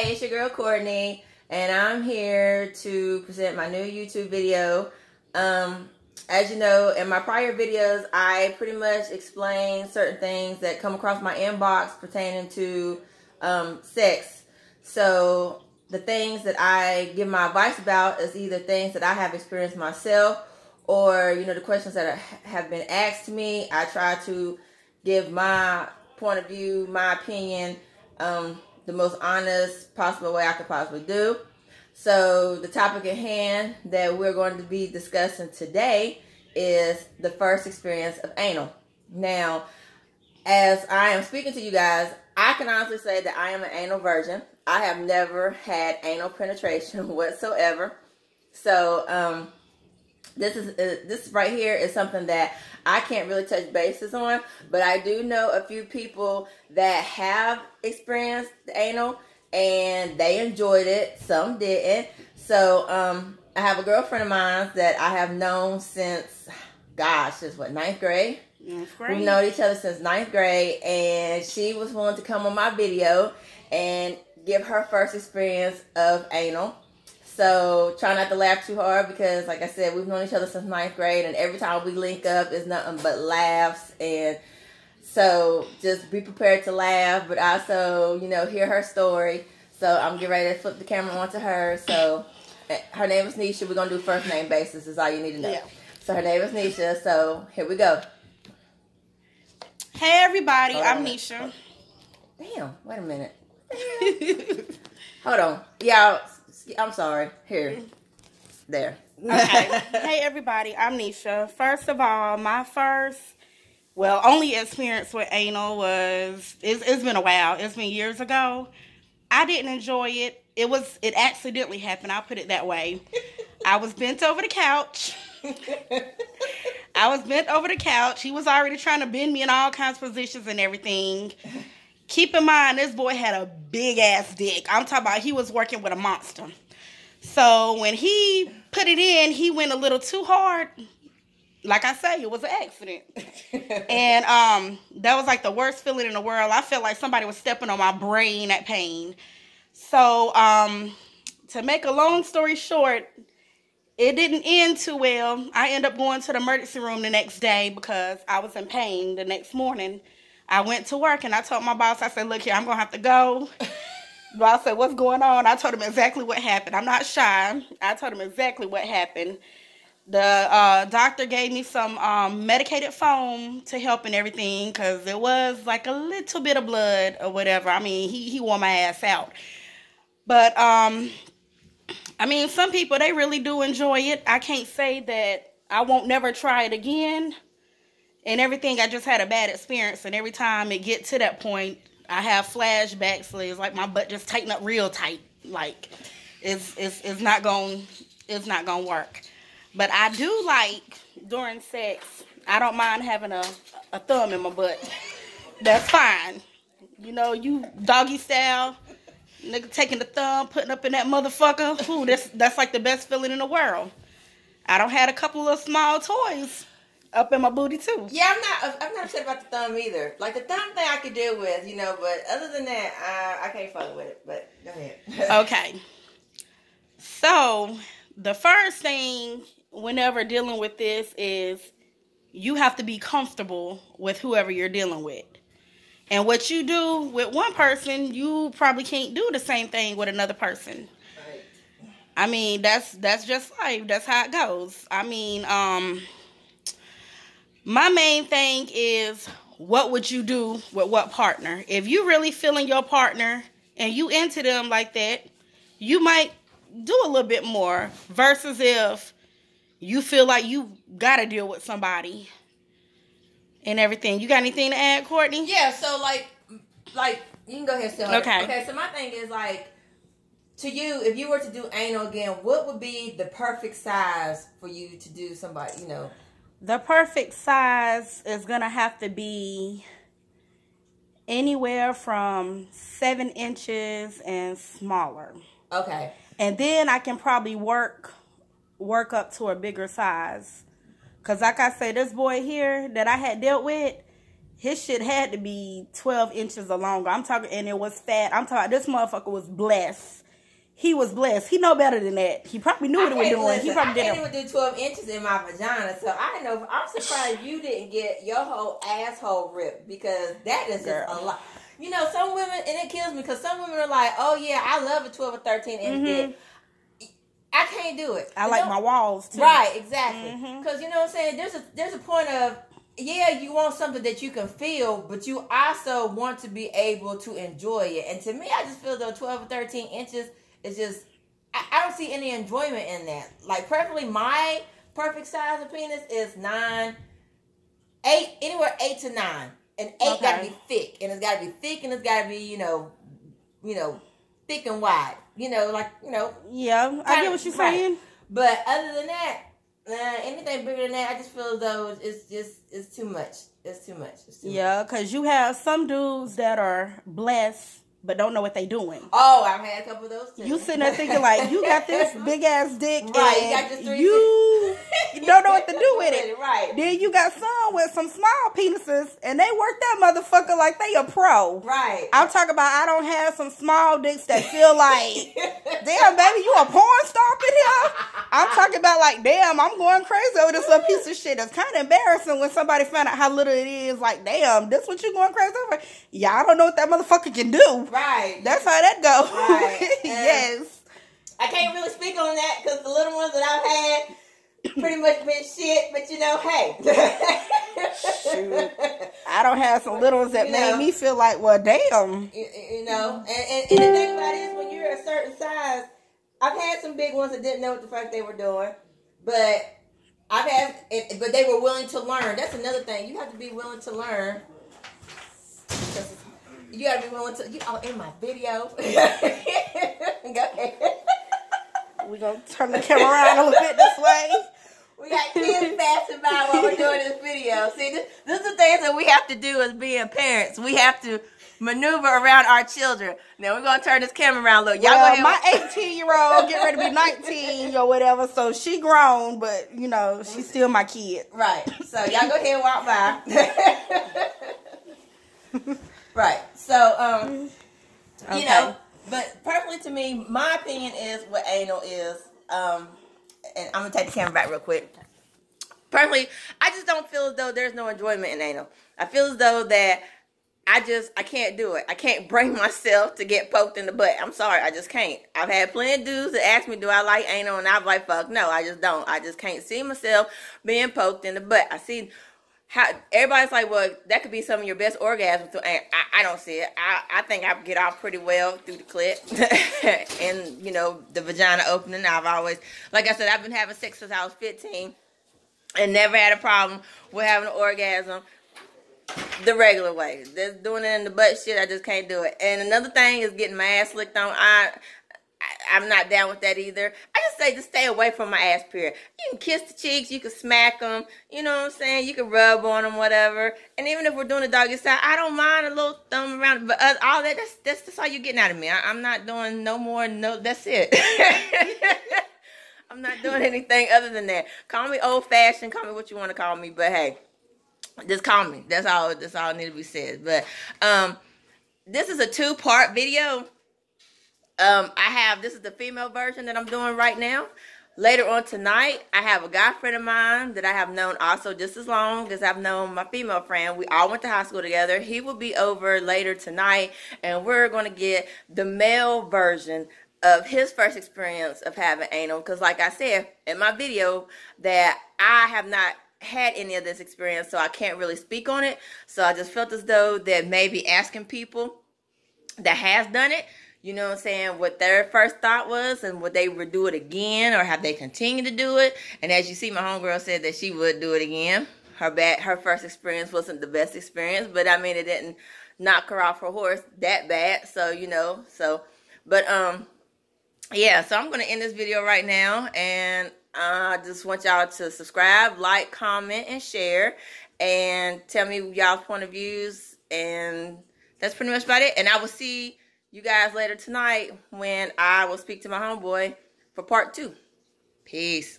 It's your girl Courtney, and I'm here to present my new YouTube video. As you know, in my prior videos, I pretty much explain certain things that come across my inbox pertaining to sex. So the things that I give my advice about is either things that I have experienced myself, or the questions that have been asked to me. I try to give my point of view, my opinion, the most honest possible way I could possibly do. So the topic at hand that we're going to be discussing today is the first experience of anal. Now, as I am speaking to you guys, I can honestly say that I am an anal virgin. I have never had anal penetration whatsoever. So this right here is something that I can't really touch bases on, but I do know a few people that have experienced anal and they enjoyed it. Some didn't. So I have a girlfriend of mine that I have known since, since what, 9th grade? Ninth grade. We've known each other since 9th grade, and she was willing to come on my video and give her first experience of anal. So try not to laugh too hard because, like I said, we've known each other since 9th grade, and every time we link up, it's nothing but laughs. And so just be prepared to laugh, but also, hear her story. So I'm getting ready to flip the camera onto her. So her name is Nisha. We're going to do first name basis is all you need to know. Yeah. So her name is Nisha. So here we go. Hey, everybody. I'm Nisha. Damn. Wait a minute. Hold on. Y'all. I'm sorry. Here. There. Okay. Hey, everybody. I'm Nisha. First of all, my only experience with anal was, it's been a while. It's been years ago. I didn't enjoy it. It accidentally happened. I'll put it that way. I was bent over the couch. He was already trying to bend me in all kinds of positions and everything. Keep in mind, this boy had a big-ass dick. I'm talking about he was working with a monster. So when he put it in, he went a little too hard. Like I say, it was an accident. And that was like the worst feeling in the world. I felt like somebody was stepping on my brain at pain. So to make a long story short, it didn't end too well. I ended up going to the emergency room the next day because I was in pain the next morning. I went to work and I told my boss, I said, look here, I'm going to have to go. Boss said, what's going on? I told him exactly what happened. I'm not shy. I told him exactly what happened. The doctor gave me some medicated foam to help and everything because there was like a little bit of blood or whatever. I mean, he wore my ass out. But, some people, they really do enjoy it. I can't say that I won't never try it again. And everything, I just had a bad experience. And every time it get to that point, I have flashbacks. So it's like my butt just tighten up real tight. Like, it's not gonna work. But I do like, during sex, I don't mind having a thumb in my butt. That's fine. You doggy style, nigga taking the thumb, putting up in that motherfucker. Ooh, that's like the best feeling in the world. I don't had a couple of small toys up in my booty too. Yeah, I'm not upset about the thumb either. Like the thumb thing I could deal with, but other than that, I can't fuck with it. But go ahead. Okay. So the first thing whenever dealing with this is you have to be comfortable with whoever you're dealing with. And what you do with one person, you probably can't do the same thing with another person. Right. I mean, that's just life. That's how it goes. I mean, my main thing is, what would you do with what partner? If you really feeling your partner and you into them like that, you might do a little bit more versus if you feel like you got to deal with somebody and everything. You got anything to add, Courtney? Yeah, so like you can go ahead and say okay. Okay, so my thing is to you, if you were to do anal again, what would be the perfect size for you to do somebody, The perfect size is going to have to be anywhere from 7 inches and smaller. Okay. And then I can probably work up to a bigger size. Because like I said, this boy here that I had dealt with, his shit had to be 12 inches or longer. I'm talking, and it was fat. I'm talking, this motherfucker was blessed. He was blessed. He know better than that. He probably knew what he was doing. Listen, He probably didn't didn't even do 12 inches in my vagina, so I didn't know. I'm surprised you didn't get your whole asshole ripped, because that is just a lot. You know, some women, and it kills me, because some women are like, oh yeah, I love a 12 or 13 inch dick. I can't do it. I like my walls too. Right, exactly. Because you know what I'm saying? There's a point of, yeah, you want something that you can feel, but you also want to be able to enjoy it. And to me, I just feel though 12 or 13 inches is just, I don't see any enjoyment in that. Like, preferably my perfect size of penis is 9, 8, anywhere 8 to 9. And 8 got to be thick. And it's got to be thick, and it's got to be, you know, thick and wide. You know, like, you know. Yeah, I get what you're saying. But other than that, anything bigger than that, I just feel as though it's too much. It's too much. Yeah, because you have some dudes that are blessed but don't know what they doing. Oh, I've had a couple of those too. You sitting there thinking like, you got this big ass dick, right? And you got this 3 you don't know what to do with it. Right. Then you got some with some small penises, and they work that motherfucker like they a pro. Right. I'm talking about, I don't have some small dicks that feel like, damn, baby, you a porn star up in here? I'm talking about like, damn, I'm going crazy over this little piece of shit. It's kind of embarrassing when somebody find out how little it is. Like, damn, this what you going crazy over? Y'all don't know what that motherfucker can do. Right. That's how that goes. Right. Yes. I can't really speak on that, because the little ones that I've had pretty much been shit, but you know, hey. Shoot. I don't have some little ones that made me feel like, well, damn. You know, and the thing about it is, when you're a certain size, I've had some big ones that didn't know what the fuck they were doing, but but they were willing to learn. That's another thing. You have to be willing to learn. You gotta be willing to. In my video. Go ahead. We're gonna turn the camera around a little bit this way. We got kids passing by while we're doing this video. See, this is the things that we have to do as being parents. We have to maneuver around our children. Now we're gonna turn this camera around. Look, y'all go ahead. My 18-year-old get ready to be 19 or whatever, so she grown, but you know she's still my kid. Right. So y'all go ahead and walk by. Right. So you know, but personally to me, my opinion is what anal is. And I'm gonna take the camera back real quick. Personally, I just don't feel as though there's no enjoyment in anal. I feel as though that I can't do it. I can't bring myself to get poked in the butt. I'm sorry, I just can't. I've had plenty of dudes that ask me, do I like anal? And I'm like, fuck no, I just don't. I just can't see myself being poked in the butt. I see how everybody's like, well, that could be some of your best orgasms. I don't see it. I think I get off pretty well through the clit and, you know, the vagina opening. I've always, like I said, I've been having sex since I was 15 and never had a problem with having an orgasm the regular way. Just doing it in the butt shit, I just can't do it. And another thing is getting my ass licked on. I'm not down with that either. I just say just stay away from my ass, period. You can kiss the cheeks, you can smack them, you know what I'm saying? You can rub on them, whatever. And even if we're doing the doggy style, I don't mind a little thumb around. But all that, that's all you're getting out of me. I'm not doing no more, that's it. I'm not doing anything other than that. Call me old-fashioned, call me what you want to call me, but hey, just call me. That's all need to be said. But this is a 2-part video. This is the female version that I'm doing right now. Later on tonight, I have a guy friend of mine that I have known also just as long as I've known my female friend. We all went to high school together. He will be over later tonight, and we're going to get the male version of his first experience of having anal. Because like I said in my video, that I have not had any of this experience, so I can't really speak on it. So I just felt as though that maybe asking people that has done it, you know what I'm saying, what their first thought was, and would they do it again, or have they continued to do it? And as you see, my homegirl said that she would do it again. Her first experience wasn't the best experience, but I mean, it didn't knock her off her horse that bad. So, you know, but yeah, so I'm going to end this video right now, and I just want y'all to subscribe, like, comment, and share, and tell me y'all's point of views, and that's pretty much about it. And I will see you guys later tonight when I will speak to my homeboy for part 2. Peace.